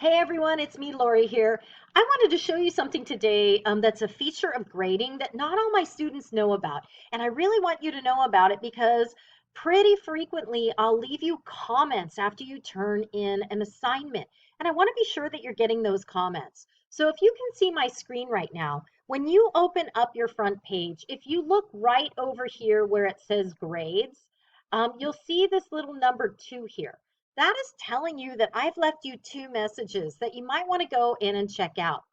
Hey everyone, it's me, Lori here. I wanted to show you something today that's a feature of grading that not all my students know about. And I really want you to know about it because pretty frequently I'll leave you comments after you turn in an assignment. And I want to be sure that you're getting those comments. So if you can see my screen right now, when you open up your front page, if you look right over here where it says grades, you'll see this little number 2 here. That is telling you that I've left you two messages that you might want to go in and check out.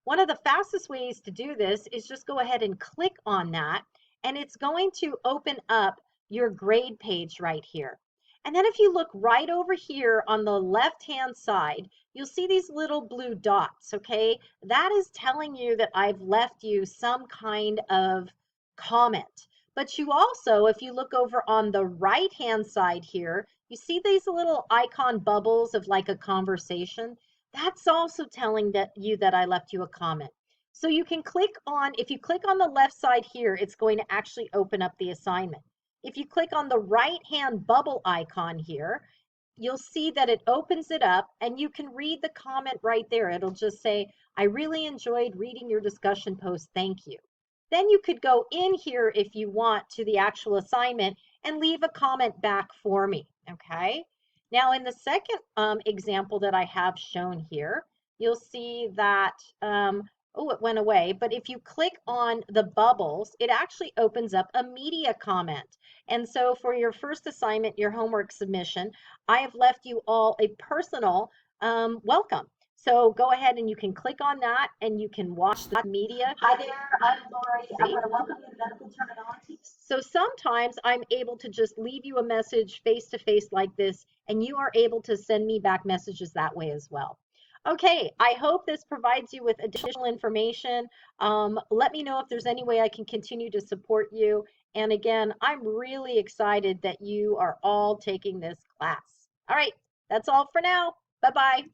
One of the fastest ways to do this is just go ahead and click on that, and it's going to open up your grade page right here. And then if you look right over here on the left-hand side, you'll see these little blue dots, okay? That is telling you that I've left you some kind of comment. But you also, if you look over on the right-hand side here, you see these little icon bubbles of like a conversation? That's also telling you that I left you a comment. So you can click on, if you click on the left side here, it's going to actually open up the assignment. If you click on the right-hand bubble icon here, you'll see that it opens it up and you can read the comment right there. It'll just say, I really enjoyed reading your discussion post. Thank you. Then you could go in here if you want to the actual assignment and leave a comment back for me, okay? Now in the second example that I have shown here, you'll see that, oh, it went away, but if you click on the bubbles, it actually opens up a media comment. And so for your first assignment, your homework submission, I have left you all a personal welcome. So go ahead and you can click on that and you can watch the media. Hi there, I'm Lori. I want to welcome you to Medical Terminology. So sometimes I'm able to just leave you a message face to face like this, and you are able to send me back messages that way as well. Okay, I hope this provides you with additional information. Let me know if there's any way I can continue to support you. And again, I'm really excited that you are all taking this class. All right, that's all for now. Bye-bye.